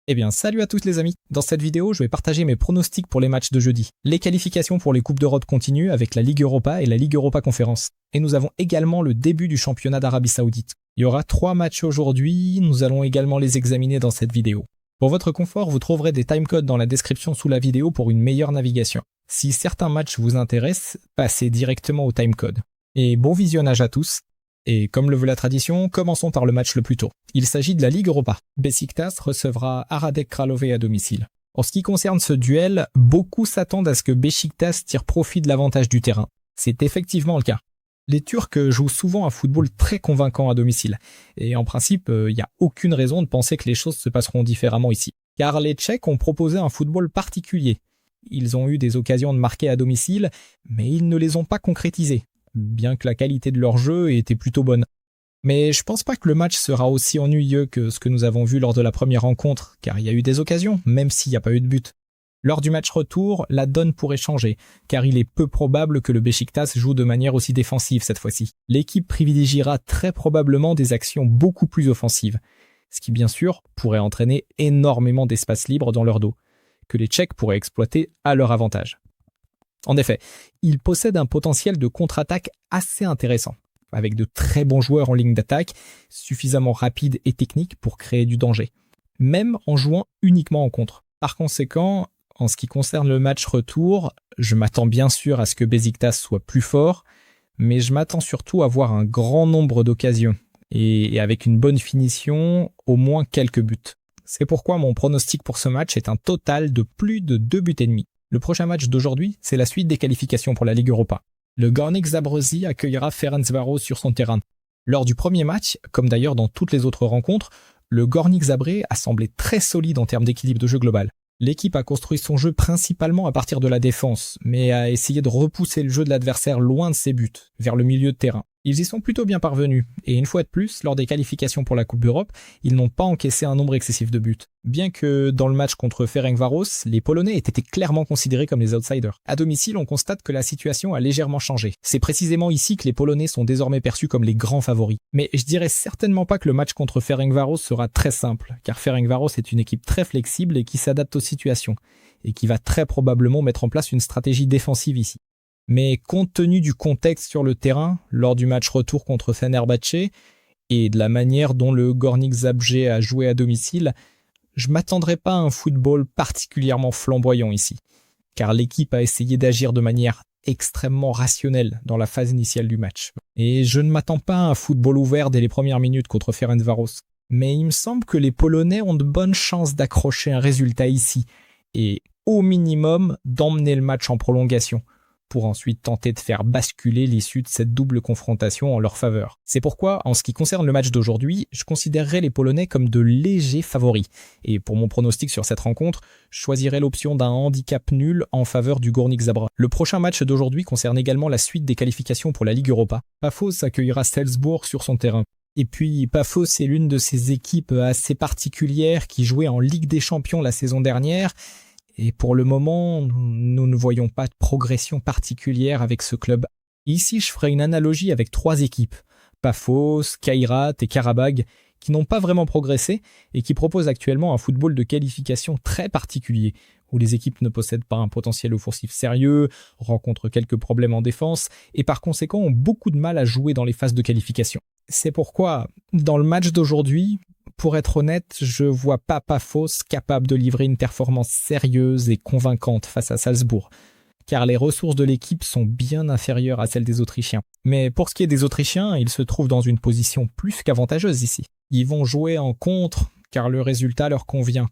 Eh bien, salut à tous les amis. Dans cette vidéo, je vais partager mes pronostics pour les matchs de jeudi. Les qualifications pour les Coupes d'Europe continuent avec la Ligue Europa et la Ligue Europa Conférence. Et nous avons également le début du championnat d'Arabie Saoudite. Il y aura 3 matchs aujourd'hui, nous allons également les examiner dans cette vidéo. Pour votre confort, vous trouverez des timecodes dans la description sous la vidéo pour une meilleure navigation. Si certains matchs vous intéressent, passez directement au timecode. Et bon visionnage à tous. Et comme le veut la tradition, commençons par le match le plus tôt. Il s'agit de la Ligue Europa. Beşiktaş recevra Aradek Kralove à domicile. En ce qui concerne ce duel, beaucoup s'attendent à ce que Beşiktaş tire profit de l'avantage du terrain. C'est effectivement le cas. Les Turcs jouent souvent un football très convaincant à domicile. Et en principe, il n'y a aucune raison de penser que les choses se passeront différemment ici. Car les Tchèques ont proposé un football particulier. Ils ont eu des occasions de marquer à domicile, mais ils ne les ont pas concrétisées, bien que la qualité de leur jeu était plutôt bonne. Mais je pense pas que le match sera aussi ennuyeux que ce que nous avons vu lors de la première rencontre, car il y a eu des occasions, même s'il n'y a pas eu de but. Lors du match retour, la donne pourrait changer, car il est peu probable que le Beşiktaş joue de manière aussi défensive cette fois-ci. L'équipe privilégiera très probablement des actions beaucoup plus offensives, ce qui bien sûr pourrait entraîner énormément d'espace libre dans leur dos, que les Tchèques pourraient exploiter à leur avantage. En effet, ils possèdent un potentiel de contre-attaque assez intéressant, avec de très bons joueurs en ligne d'attaque, suffisamment rapides et techniques pour créer du danger, même en jouant uniquement en contre. Par conséquent, en ce qui concerne le match retour, je m'attends bien sûr à ce que Beşiktaş soit plus fort, mais je m'attends surtout à voir un grand nombre d'occasions, et avec une bonne finition, au moins quelques buts. C'est pourquoi mon pronostic pour ce match est un total de plus de 2 buts et demi. Le prochain match d'aujourd'hui, c'est la suite des qualifications pour la Ligue Europa. Le Gornik Zabrze accueillera Ferencváros sur son terrain. Lors du premier match, comme d'ailleurs dans toutes les autres rencontres, le Gornik Zabrze a semblé très solide en termes d'équilibre de jeu global. L'équipe a construit son jeu principalement à partir de la défense, mais a essayé de repousser le jeu de l'adversaire loin de ses buts, vers le milieu de terrain. Ils y sont plutôt bien parvenus, et une fois de plus, lors des qualifications pour la Coupe d'Europe, ils n'ont pas encaissé un nombre excessif de buts. Bien que dans le match contre Ferencváros, les Polonais aient été clairement considérés comme les outsiders. À domicile, on constate que la situation a légèrement changé. C'est précisément ici que les Polonais sont désormais perçus comme les grands favoris. Mais je dirais certainement pas que le match contre Ferencváros sera très simple, car Ferencváros est une équipe très flexible et qui s'adapte aux situations, et qui va très probablement mettre en place une stratégie défensive ici. Mais compte tenu du contexte sur le terrain, lors du match retour contre Fenerbahçe, et de la manière dont le Gornik Zabrze a joué à domicile, je m'attendrai pas à un football particulièrement flamboyant ici, car l'équipe a essayé d'agir de manière extrêmement rationnelle dans la phase initiale du match. Et je ne m'attends pas à un football ouvert dès les premières minutes contre Ferencváros. Mais il me semble que les Polonais ont de bonnes chances d'accrocher un résultat ici, et au minimum d'emmener le match en prolongation, pour ensuite tenter de faire basculer l'issue de cette double confrontation en leur faveur. C'est pourquoi, en ce qui concerne le match d'aujourd'hui, je considérerais les Polonais comme de légers favoris. Et pour mon pronostic sur cette rencontre, je choisirais l'option d'un handicap nul en faveur du Gornik Zabrze. Le prochain match d'aujourd'hui concerne également la suite des qualifications pour la Ligue Europa. Pafos accueillera Salzbourg sur son terrain. Et puis Pafos est l'une de ces équipes assez particulières qui jouait en Ligue des Champions la saison dernière. Et pour le moment, nous ne voyons pas de progression particulière avec ce club. Ici, je ferai une analogie avec 3 équipes, Pafos, Kairat et Karabag, qui n'ont pas vraiment progressé et qui proposent actuellement un football de qualification très particulier, où les équipes ne possèdent pas un potentiel offensif sérieux, rencontrent quelques problèmes en défense et par conséquent ont beaucoup de mal à jouer dans les phases de qualification. C'est pourquoi, dans le match d'aujourd'hui, pour être honnête, je vois pas Pafos capable de livrer une performance sérieuse et convaincante face à Salzbourg, car les ressources de l'équipe sont bien inférieures à celles des Autrichiens. Mais pour ce qui est des Autrichiens, ils se trouvent dans une position plus qu'avantageuse ici. Ils vont jouer en contre, car le résultat leur convient.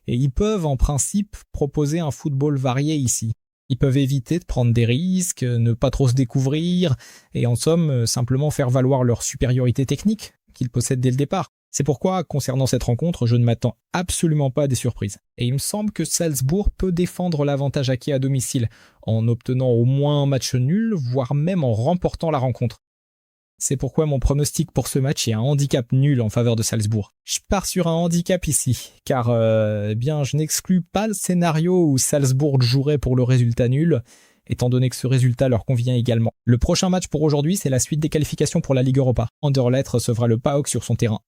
Et ils peuvent en principe proposer un football varié ici. Ils peuvent éviter de prendre des risques, ne pas trop se découvrir, et en somme, simplement faire valoir leur supériorité technique qu'ils possèdent dès le départ. C'est pourquoi, concernant cette rencontre, je ne m'attends absolument pas à des surprises. Et il me semble que Salzbourg peut défendre l'avantage acquis à domicile, en obtenant au moins un match nul, voire même en remportant la rencontre. C'est pourquoi mon pronostic pour ce match est un handicap nul en faveur de Salzbourg. Je pars sur un handicap ici, car je n'exclus pas le scénario où Salzbourg jouerait pour le résultat nul, étant donné que ce résultat leur convient également. Le prochain match pour aujourd'hui, c'est la suite des qualifications pour la Ligue Europa. Anderlecht recevra le PAOK sur son terrain.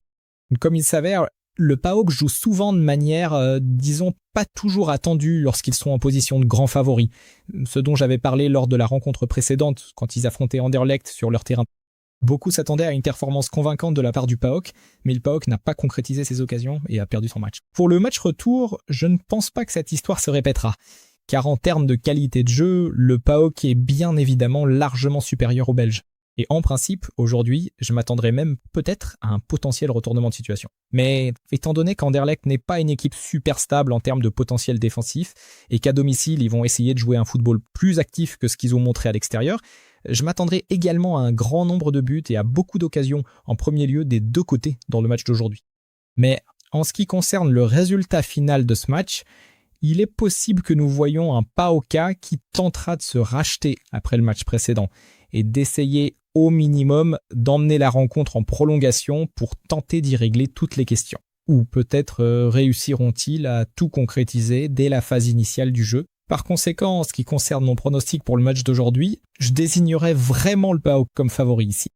Comme il s'avère, Le PAOK joue souvent de manière, disons, pas toujours attendue lorsqu'ils sont en position de grands favoris, ce dont j'avais parlé lors de la rencontre précédente quand ils affrontaient Anderlecht sur leur terrain. Beaucoup s'attendaient à une performance convaincante de la part du PAOK, mais le PAOK n'a pas concrétisé ses occasions et a perdu son match. Pour le match retour, je ne pense pas que cette histoire se répétera, car en termes de qualité de jeu, le PAOK est bien évidemment largement supérieur aux Belges. Et en principe, aujourd'hui, je m'attendrais même peut-être à un potentiel retournement de situation. Mais étant donné qu'Anderlecht n'est pas une équipe super stable en termes de potentiel défensif, et qu'à domicile, ils vont essayer de jouer un football plus actif que ce qu'ils ont montré à l'extérieur, je m'attendrai également à un grand nombre de buts et à beaucoup d'occasions, en premier lieu des deux côtés dans le match d'aujourd'hui. Mais en ce qui concerne le résultat final de ce match, il est possible que nous voyions un PAOK qui tentera de se racheter après le match précédent et d'essayer au minimum d'emmener la rencontre en prolongation pour tenter d'y régler toutes les questions. Ou peut-être réussiront-ils à tout concrétiser dès la phase initiale du jeu. Par conséquent, en ce qui concerne mon pronostic pour le match d'aujourd'hui, je désignerais vraiment le PAOK comme favori ici.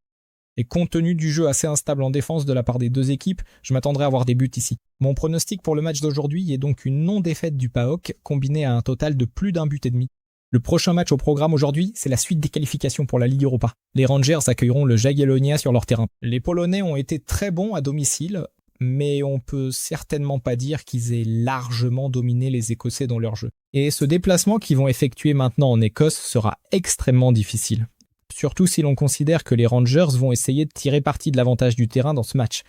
Et compte tenu du jeu assez instable en défense de la part des deux équipes, je m'attendrai à avoir des buts ici. Mon pronostic pour le match d'aujourd'hui est donc une non-défaite du PAOK combinée à un total de plus d'un but et demi. Le prochain match au programme aujourd'hui, c'est la suite des qualifications pour la Ligue Europa. Les Rangers accueilleront le Jagiellonia sur leur terrain. Les Polonais ont été très bons à domicile, mais on peut certainement pas dire qu'ils aient largement dominé les Écossais dans leur jeu. Et ce déplacement qu'ils vont effectuer maintenant en Écosse sera extrêmement difficile. Surtout si l'on considère que les Rangers vont essayer de tirer parti de l'avantage du terrain dans ce match.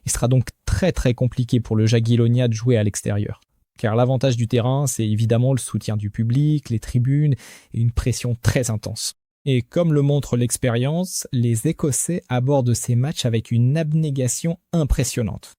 Il sera donc très très compliqué pour le Jagiellonia de jouer à l'extérieur. Car l'avantage du terrain, c'est évidemment le soutien du public, les tribunes et une pression très intense. Et comme le montre l'expérience, les Écossais abordent ces matchs avec une abnégation impressionnante.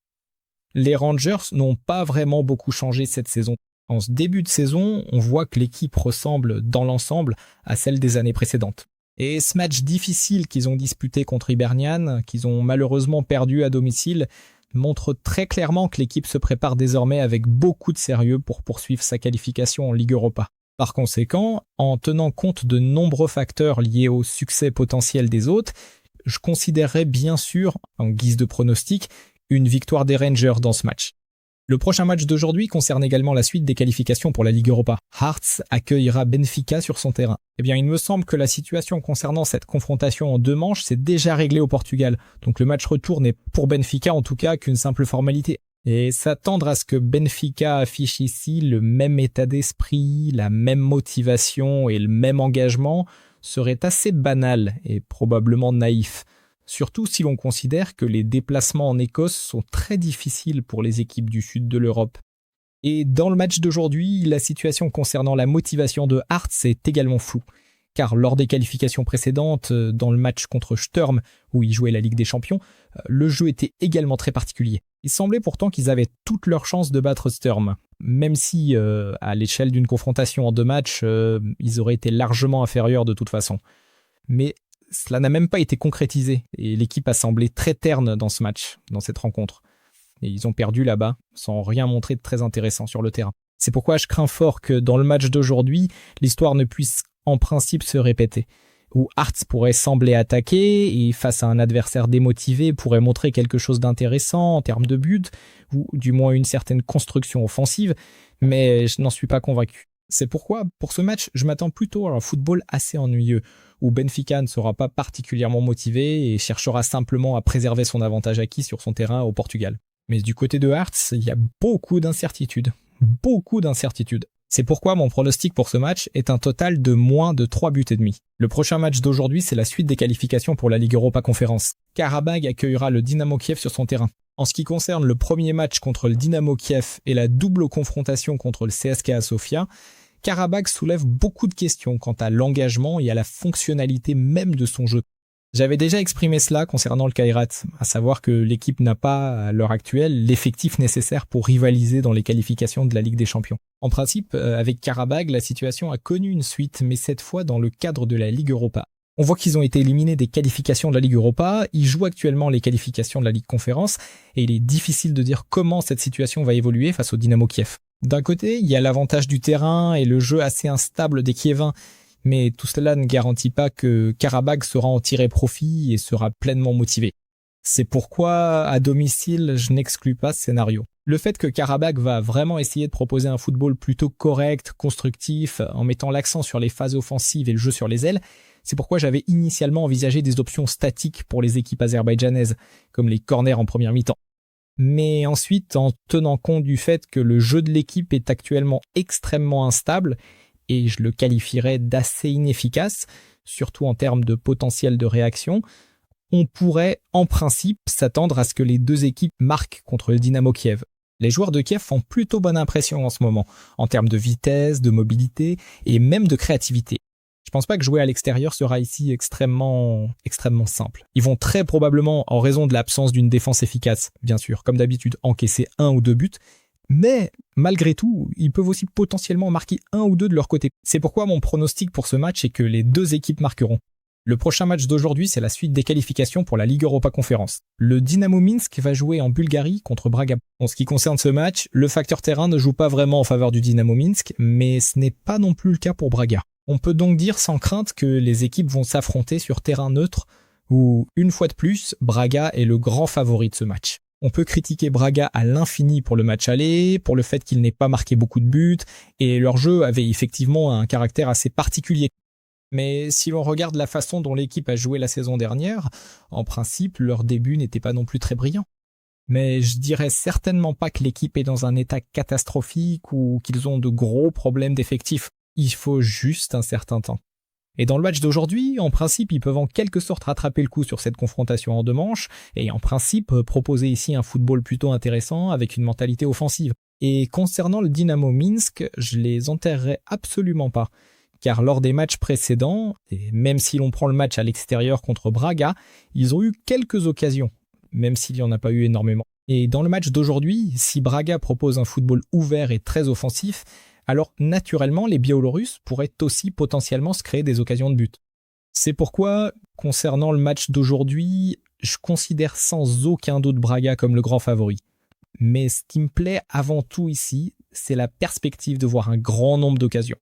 Les Rangers n'ont pas vraiment beaucoup changé cette saison. En ce début de saison, on voit que l'équipe ressemble dans l'ensemble à celle des années précédentes. Et ce match difficile qu'ils ont disputé contre Hibernian, qu'ils ont malheureusement perdu à domicile, montre très clairement que l'équipe se prépare désormais avec beaucoup de sérieux pour poursuivre sa qualification en Ligue Europa. Par conséquent, en tenant compte de nombreux facteurs liés au succès potentiel des autres, je considérerais bien sûr, en guise de pronostic, une victoire des Rangers dans ce match. Le prochain match d'aujourd'hui concerne également la suite des qualifications pour la Ligue Europa. Hearts accueillera Benfica sur son terrain. Eh bien, il me semble que la situation concernant cette confrontation en deux manches s'est déjà réglée au Portugal. Donc le match retour n'est pour Benfica en tout cas qu'une simple formalité. Et s'attendre à ce que Benfica affiche ici le même état d'esprit, la même motivation et le même engagement serait assez banal et probablement naïf. Surtout si l'on considère que les déplacements en Écosse sont très difficiles pour les équipes du sud de l'Europe. Et dans le match d'aujourd'hui, la situation concernant la motivation de Hearts est également floue. Car lors des qualifications précédentes, dans le match contre Sturm, où ils jouaient la Ligue des Champions, le jeu était également très particulier. Il semblait pourtant qu'ils avaient toutes leurs chances de battre Sturm, même si, à l'échelle d'une confrontation en deux matchs, ils auraient été largement inférieurs de toute façon. Mais cela n'a même pas été concrétisé, et l'équipe a semblé très terne dans ce match, dans cette rencontre. Et ils ont perdu là-bas, sans rien montrer de très intéressant sur le terrain. C'est pourquoi je crains fort que dans le match d'aujourd'hui, l'histoire ne puisse en principe se répéter, où Hearts pourrait sembler attaquer, et face à un adversaire démotivé pourrait montrer quelque chose d'intéressant en termes de but, ou du moins une certaine construction offensive, mais je n'en suis pas convaincu. C'est pourquoi, pour ce match, je m'attends plutôt à un football assez ennuyeux, où Benfica ne sera pas particulièrement motivé et cherchera simplement à préserver son avantage acquis sur son terrain au Portugal. Mais du côté de Hearts, il y a beaucoup d'incertitudes. C'est pourquoi mon pronostic pour ce match est un total de moins de 3 buts et demi. Le prochain match d'aujourd'hui, c'est la suite des qualifications pour la Ligue Europa Conférence. Qarabag accueillera le Dynamo Kiev sur son terrain. En ce qui concerne le premier match contre le Dynamo Kiev et la double confrontation contre le CSKA Sofia, Qarabag soulève beaucoup de questions quant à l'engagement et à la fonctionnalité même de son jeu. J'avais déjà exprimé cela concernant le Kairat, à savoir que l'équipe n'a pas, à l'heure actuelle, l'effectif nécessaire pour rivaliser dans les qualifications de la Ligue des Champions. En principe, avec Qarabag, la situation a connu une suite, mais cette fois dans le cadre de la Ligue Europa. On voit qu'ils ont été éliminés des qualifications de la Ligue Europa, ils jouent actuellement les qualifications de la Ligue Conférence, et il est difficile de dire comment cette situation va évoluer face au Dynamo Kiev. D'un côté, il y a l'avantage du terrain et le jeu assez instable des Kieviens, mais tout cela ne garantit pas que Qarabag saura en tirer profit et sera pleinement motivé. C'est pourquoi, à domicile, je n'exclus pas ce scénario. Le fait que Karabakh va vraiment essayer de proposer un football plutôt correct, constructif, en mettant l'accent sur les phases offensives et le jeu sur les ailes, c'est pourquoi j'avais initialement envisagé des options statiques pour les équipes azerbaïdjanaises, comme les corners en première mi-temps. Mais ensuite, en tenant compte du fait que le jeu de l'équipe est actuellement extrêmement instable, et je le qualifierais d'assez inefficace, surtout en termes de potentiel de réaction, on pourrait, en principe, s'attendre à ce que les deux équipes marquent contre le Dynamo Kiev. Les joueurs de Kiev font plutôt bonne impression en ce moment, en termes de vitesse, de mobilité et même de créativité. Je pense pas que jouer à l'extérieur sera ici extrêmement simple. Ils vont très probablement, en raison de l'absence d'une défense efficace, bien sûr, comme d'habitude, encaisser 1 ou 2 buts, mais malgré tout, ils peuvent aussi potentiellement marquer 1 ou 2 de leur côté. C'est pourquoi mon pronostic pour ce match est que les deux équipes marqueront. Le prochain match d'aujourd'hui, c'est la suite des qualifications pour la Ligue Europa Conférence. Le Dynamo Minsk va jouer en Bulgarie contre Braga. En ce qui concerne ce match, le facteur terrain ne joue pas vraiment en faveur du Dynamo Minsk, mais ce n'est pas non plus le cas pour Braga. On peut donc dire sans crainte que les équipes vont s'affronter sur terrain neutre, où, une fois de plus, Braga est le grand favori de ce match. On peut critiquer Braga à l'infini pour le match aller, pour le fait qu'il n'ait pas marqué beaucoup de buts, et leur jeu avait effectivement un caractère assez particulier. Mais si l'on regarde la façon dont l'équipe a joué la saison dernière, en principe, leur début n'était pas non plus très brillant. Mais je dirais certainement pas que l'équipe est dans un état catastrophique ou qu'ils ont de gros problèmes d'effectifs. Il faut juste un certain temps. Et dans le match d'aujourd'hui, en principe, ils peuvent en quelque sorte rattraper le coup sur cette confrontation en 2 manches et en principe proposer ici un football plutôt intéressant avec une mentalité offensive. Et concernant le Dynamo Minsk, je les enterrerai absolument pas. Car lors des matchs précédents, et même si l'on prend le match à l'extérieur contre Braga, ils ont eu quelques occasions, même s'il n'y en a pas eu énormément. Et dans le match d'aujourd'hui, si Braga propose un football ouvert et très offensif, alors naturellement les Biélorusses pourraient aussi potentiellement se créer des occasions de but. C'est pourquoi, concernant le match d'aujourd'hui, je considère sans aucun doute Braga comme le grand favori. Mais ce qui me plaît avant tout ici, c'est la perspective de voir un grand nombre d'occasions.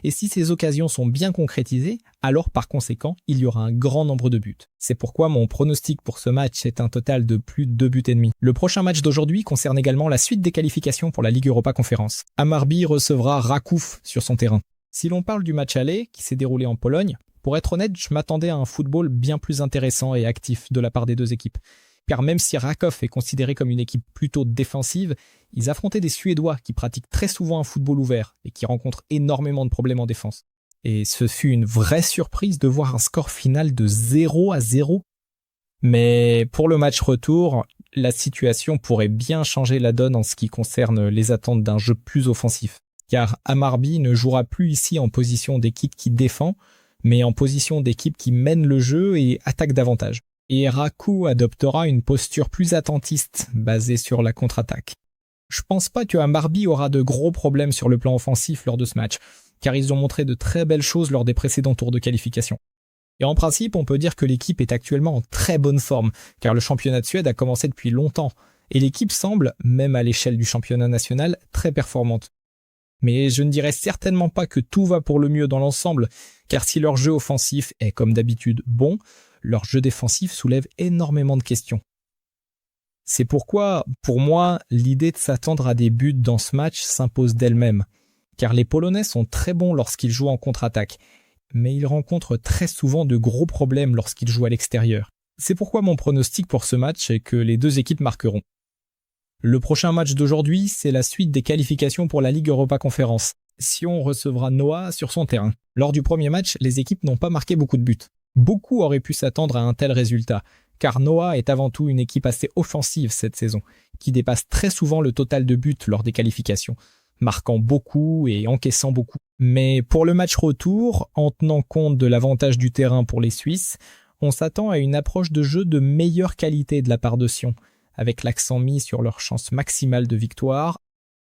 Et si ces occasions sont bien concrétisées, alors par conséquent, il y aura un grand nombre de buts. C'est pourquoi mon pronostic pour ce match est un total de plus de 2 buts et demi. Le prochain match d'aujourd'hui concerne également la suite des qualifications pour la Ligue Europa Conférence. Hamarby recevra Rakov sur son terrain. Si l'on parle du match aller, qui s'est déroulé en Pologne, pour être honnête, je m'attendais à un football bien plus intéressant et actif de la part des deux équipes. Car même si Rakov est considéré comme une équipe plutôt défensive, ils affrontaient des Suédois qui pratiquent très souvent un football ouvert et qui rencontrent énormément de problèmes en défense. Et ce fut une vraie surprise de voir un score final de 0-0. Mais pour le match retour, la situation pourrait bien changer la donne en ce qui concerne les attentes d'un jeu plus offensif. Car Hamarby ne jouera plus ici en position d'équipe qui défend, mais en position d'équipe qui mène le jeu et attaque davantage. Et Rakov adoptera une posture plus attentiste, basée sur la contre-attaque. Je pense pas que Hamarby aura de gros problèmes sur le plan offensif lors de ce match, car ils ont montré de très belles choses lors des précédents tours de qualification. Et en principe, on peut dire que l'équipe est actuellement en très bonne forme, car le championnat de Suède a commencé depuis longtemps, et l'équipe semble, même à l'échelle du championnat national, très performante. Mais je ne dirais certainement pas que tout va pour le mieux dans l'ensemble, car si leur jeu offensif est comme d'habitude bon, leur jeu défensif soulève énormément de questions. C'est pourquoi, pour moi, l'idée de s'attendre à des buts dans ce match s'impose d'elle-même, car les Polonais sont très bons lorsqu'ils jouent en contre-attaque, mais ils rencontrent très souvent de gros problèmes lorsqu'ils jouent à l'extérieur. C'est pourquoi mon pronostic pour ce match est que les deux équipes marqueront. Le prochain match d'aujourd'hui, c'est la suite des qualifications pour la Ligue Europa Conférence. Sion recevra Noah sur son terrain. Lors du premier match, les équipes n'ont pas marqué beaucoup de buts. Beaucoup auraient pu s'attendre à un tel résultat, car Noah est avant tout une équipe assez offensive cette saison, qui dépasse très souvent le total de buts lors des qualifications, marquant beaucoup et encaissant beaucoup. Mais pour le match retour, en tenant compte de l'avantage du terrain pour les Suisses, on s'attend à une approche de jeu de meilleure qualité de la part de Sion, avec l'accent mis sur leur chance maximale de victoire.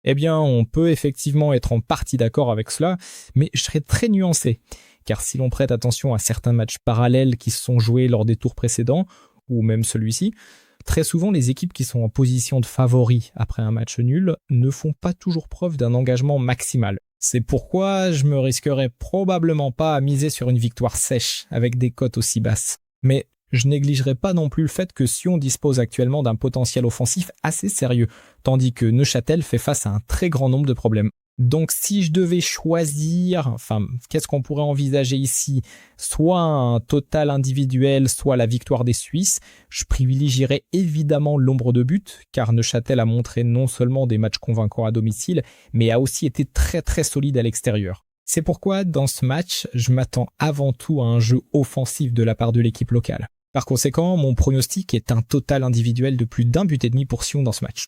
Eh bien, on peut effectivement être en partie d'accord avec cela, mais je serais très nuancé. Car si l'on prête attention à certains matchs parallèles qui se sont joués lors des tours précédents, ou même celui-ci, très souvent les équipes qui sont en position de favori après un match nul ne font pas toujours preuve d'un engagement maximal. C'est pourquoi je me risquerais probablement pas à miser sur une victoire sèche avec des cotes aussi basses. Mais Je négligerai pas non plus le fait que Sion dispose actuellement d'un potentiel offensif assez sérieux, tandis que Neuchâtel fait face à un très grand nombre de problèmes. Donc si je devais choisir, qu'est-ce qu'on pourrait envisager ici? Soit un total individuel, soit la victoire des Suisses. Je privilégierais évidemment l'ombre de but, car Neuchâtel a montré non seulement des matchs convaincants à domicile, mais a aussi été très très solide à l'extérieur. C'est pourquoi, dans ce match, je m'attends avant tout à un jeu offensif de la part de l'équipe locale. Par conséquent, mon pronostic est un total individuel de plus d'1,5 but pour Sion dans ce match.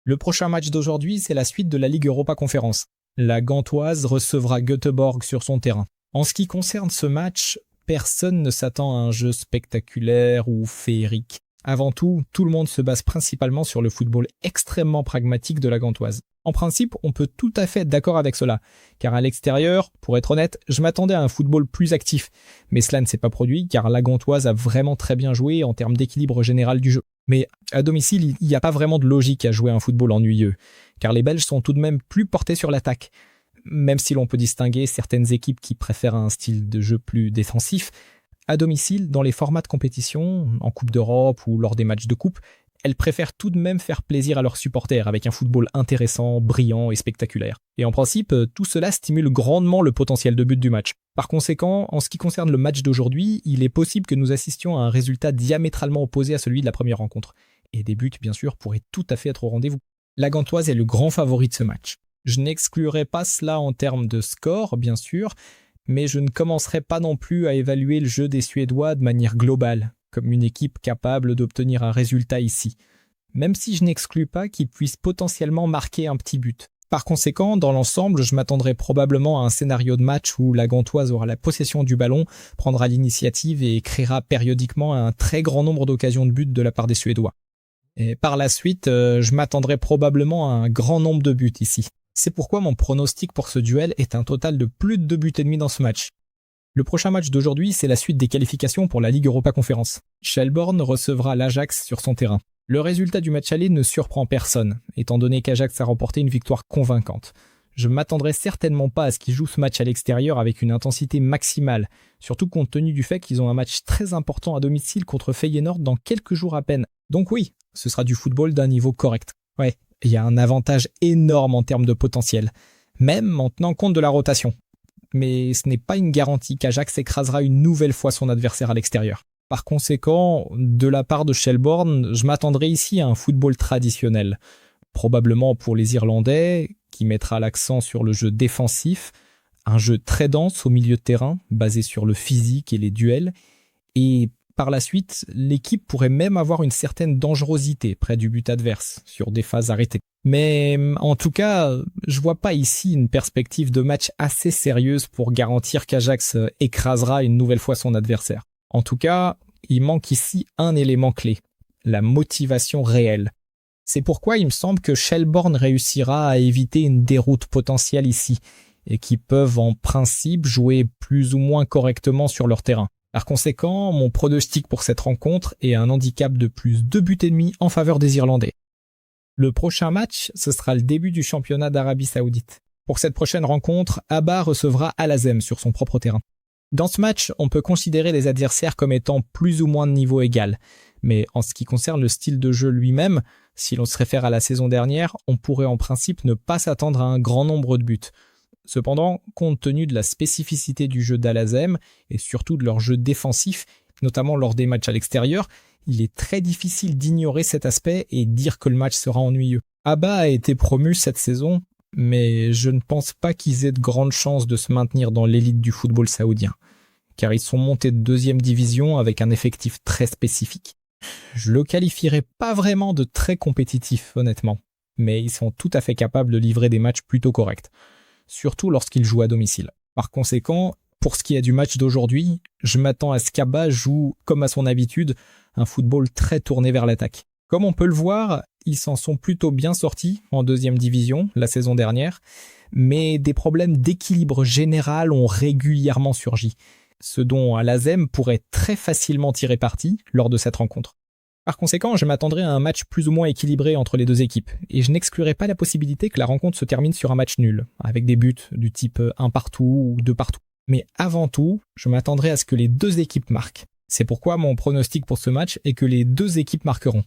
Le prochain match d'aujourd'hui, c'est la suite de la Ligue Europa Conférence. La Gantoise recevra Göteborg sur son terrain. En ce qui concerne ce match, personne ne s'attend à un jeu spectaculaire ou féerique. Avant tout le monde se base principalement sur le football extrêmement pragmatique de la Gantoise. En principe, on peut tout à fait être d'accord avec cela, car à l'extérieur, pour être honnête, je m'attendais à un football plus actif, mais cela ne s'est pas produit car la Gantoise a vraiment très bien joué en termes d'équilibre général du jeu. Mais à domicile, il n'y a pas vraiment de logique à jouer un football ennuyeux, car les Belges sont tout de même plus portés sur l'attaque. Même si l'on peut distinguer certaines équipes qui préfèrent un style de jeu plus défensif, à domicile, dans les formats de compétition, en Coupe d'Europe ou lors des matchs de coupe, elles préfèrent tout de même faire plaisir à leurs supporters avec un football intéressant, brillant et spectaculaire. Et en principe, tout cela stimule grandement le potentiel de but du match. Par conséquent, en ce qui concerne le match d'aujourd'hui, il est possible que nous assistions à un résultat diamétralement opposé à celui de la première rencontre. Et des buts, bien sûr, pourraient tout à fait être au rendez-vous. La Gantoise est le grand favori de ce match. Je n'exclurai pas cela en termes de score, bien sûr, mais je ne commencerai pas non plus à évaluer le jeu des Suédois de manière globale, comme une équipe capable d'obtenir un résultat ici, même si je n'exclus pas qu'ils puissent potentiellement marquer un petit but. Par conséquent, dans l'ensemble, je m'attendrai probablement à un scénario de match où la Gantoise aura la possession du ballon, prendra l'initiative et créera périodiquement un très grand nombre d'occasions de but de la part des Suédois. Et par la suite, je m'attendrai probablement à un grand nombre de buts ici. C'est pourquoi mon pronostic pour ce duel est un total de plus de 2,5 buts dans ce match. Le prochain match d'aujourd'hui, c'est la suite des qualifications pour la Ligue Europa Conférence. Schelborn recevra l'Ajax sur son terrain. Le résultat du match aller ne surprend personne, étant donné qu'Ajax a remporté une victoire convaincante. Je m'attendrai certainement pas à ce qu'ils jouent ce match à l'extérieur avec une intensité maximale, surtout compte tenu du fait qu'ils ont un match très important à domicile contre Feyenoord dans quelques jours à peine. Donc oui, ce sera du football d'un niveau correct. Ouais, il y a un avantage énorme en termes de potentiel, même en tenant compte de la rotation. Mais ce n'est pas une garantie qu'Ajax écrasera une nouvelle fois son adversaire à l'extérieur. Par conséquent, de la part de Schelborn, je m'attendrai ici à un football traditionnel. Probablement pour les Irlandais, qui mettra l'accent sur le jeu défensif, un jeu très dense au milieu de terrain, basé sur le physique et les duels, et par la suite, l'équipe pourrait même avoir une certaine dangerosité près du but adverse, sur des phases arrêtées. Mais en tout cas, je vois pas ici une perspective de match assez sérieuse pour garantir qu'Ajax écrasera une nouvelle fois son adversaire. En tout cas, il manque ici un élément clé, la motivation réelle. C'est pourquoi il me semble que Schelborn réussira à éviter une déroute potentielle ici, et qui peuvent en principe jouer plus ou moins correctement sur leur terrain. Par conséquent, mon pronostic pour cette rencontre est un handicap de plus 2,5 buts en faveur des Irlandais. Le prochain match, ce sera le début du championnat d'Arabie Saoudite. Pour cette prochaine rencontre, Abba recevra Al-Azem sur son propre terrain. Dans ce match, on peut considérer les adversaires comme étant plus ou moins de niveau égal. Mais en ce qui concerne le style de jeu lui-même, si l'on se réfère à la saison dernière, on pourrait en principe ne pas s'attendre à un grand nombre de buts. Cependant, compte tenu de la spécificité du jeu d'Al-Azem et surtout de leur jeu défensif, notamment lors des matchs à l'extérieur, il est très difficile d'ignorer cet aspect et dire que le match sera ennuyeux. Abba a été promu cette saison, mais je ne pense pas qu'ils aient de grandes chances de se maintenir dans l'élite du football saoudien, car ils sont montés de 2e division avec un effectif très spécifique. Je le qualifierais pas vraiment de très compétitif, honnêtement, mais ils sont tout à fait capables de livrer des matchs plutôt corrects, surtout lorsqu'ils jouent à domicile. Par conséquent, pour ce qui est du match d'aujourd'hui, je m'attends à ce qu'Abba joue, comme à son habitude, un football très tourné vers l'attaque. Comme on peut le voir, ils s'en sont plutôt bien sortis en 2e division la saison dernière, mais des problèmes d'équilibre général ont régulièrement surgi, ce dont Al-Azem pourrait très facilement tirer parti lors de cette rencontre. Par conséquent, je m'attendrai à un match plus ou moins équilibré entre les deux équipes, et je n'exclurai pas la possibilité que la rencontre se termine sur un match nul, avec des buts du type 1 partout ou 2 partout. Mais avant tout, je m'attendrai à ce que les deux équipes marquent. C'est pourquoi mon pronostic pour ce match est que les deux équipes marqueront.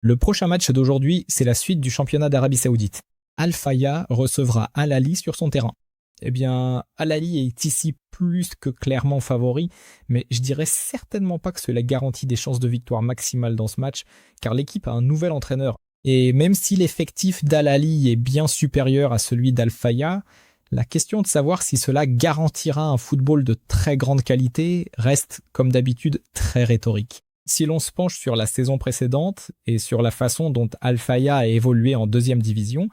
Le prochain match d'aujourd'hui, c'est la suite du championnat d'Arabie Saoudite. Al Fayha recevra Al Ahly sur son terrain. Eh bien, Al Ahly est ici plus que clairement favori, mais je dirais certainement pas que cela garantit des chances de victoire maximale dans ce match, car l'équipe a un nouvel entraîneur. Et même si l'effectif d'Al Ahly est bien supérieur à celui d'Al Fayha, la question de savoir si cela garantira un football de très grande qualité reste, comme d'habitude, très rhétorique. Si l'on se penche sur la saison précédente et sur la façon dont Al Fayha a évolué en deuxième division,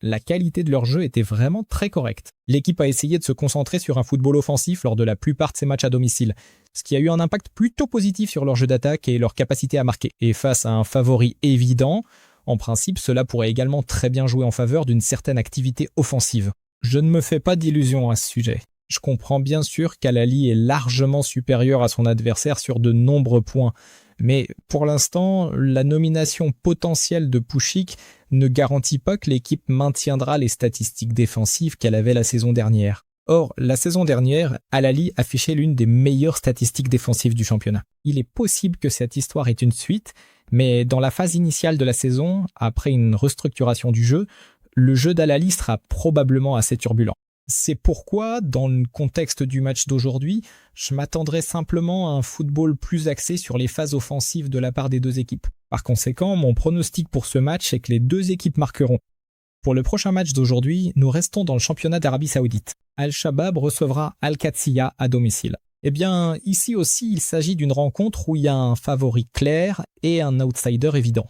la qualité de leur jeu était vraiment très correcte. L'équipe a essayé de se concentrer sur un football offensif lors de la plupart de ses matchs à domicile, ce qui a eu un impact plutôt positif sur leur jeu d'attaque et leur capacité à marquer. Et face à un favori évident, en principe, cela pourrait également très bien jouer en faveur d'une certaine activité offensive. Je ne me fais pas d'illusions à ce sujet. Je comprends bien sûr qu'Al Ahly est largement supérieur à son adversaire sur de nombreux points, mais pour l'instant, la nomination potentielle de Pušik ne garantit pas que l'équipe maintiendra les statistiques défensives qu'elle avait la saison dernière. Or, la saison dernière, Al Ahly affichait l'une des meilleures statistiques défensives du championnat. Il est possible que cette histoire ait une suite, mais dans la phase initiale de la saison, après une restructuration du jeu, le jeu d'Al Ahly sera probablement assez turbulent. C'est pourquoi, dans le contexte du match d'aujourd'hui, je m'attendrais simplement à un football plus axé sur les phases offensives de la part des deux équipes. Par conséquent, mon pronostic pour ce match est que les deux équipes marqueront. Pour le prochain match d'aujourd'hui, nous restons dans le championnat d'Arabie Saoudite. Al-Shabab recevra Al-Qadsiya à domicile. Eh bien, ici aussi, il s'agit d'une rencontre où il y a un favori clair et un outsider évident.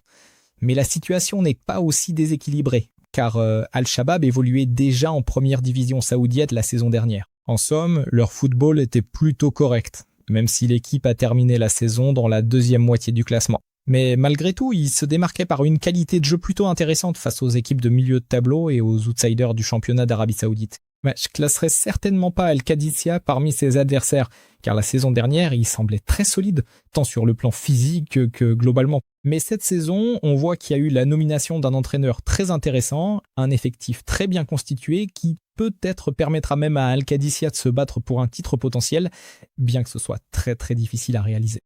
Mais la situation n'est pas aussi déséquilibrée, car Al-Shabab évoluait déjà en première division saoudienne la saison dernière. En somme, leur football était plutôt correct, même si l'équipe a terminé la saison dans la deuxième moitié du classement. Mais malgré tout, ils se démarquaient par une qualité de jeu plutôt intéressante face aux équipes de milieu de tableau et aux outsiders du championnat d'Arabie Saoudite. Mais je classerais certainement pas Al-Qadsiya parmi ses adversaires, car la saison dernière, il semblait très solide, tant sur le plan physique que globalement. Mais cette saison, on voit qu'il y a eu la nomination d'un entraîneur très intéressant, un effectif très bien constitué qui peut-être permettra même à Al-Qadsiya de se battre pour un titre potentiel, bien que ce soit très très difficile à réaliser.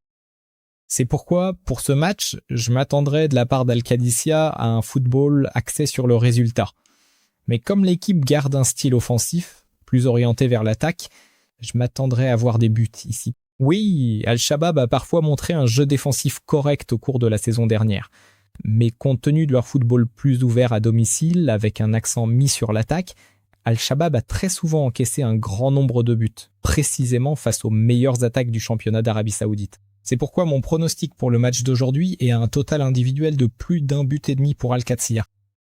C'est pourquoi, pour ce match, je m'attendrais de la part d'Al-Qadsiya à un football axé sur le résultat. Mais comme l'équipe garde un style offensif, plus orienté vers l'attaque, je m'attendrais à voir des buts ici. Oui, Al-Shabab a parfois montré un jeu défensif correct au cours de la saison dernière. Mais compte tenu de leur football plus ouvert à domicile, avec un accent mis sur l'attaque, Al-Shabab a très souvent encaissé un grand nombre de buts, précisément face aux meilleures attaques du championnat d'Arabie Saoudite. C'est pourquoi mon pronostic pour le match d'aujourd'hui est un total individuel de plus d'1,5 but pour Al-Qadsiya.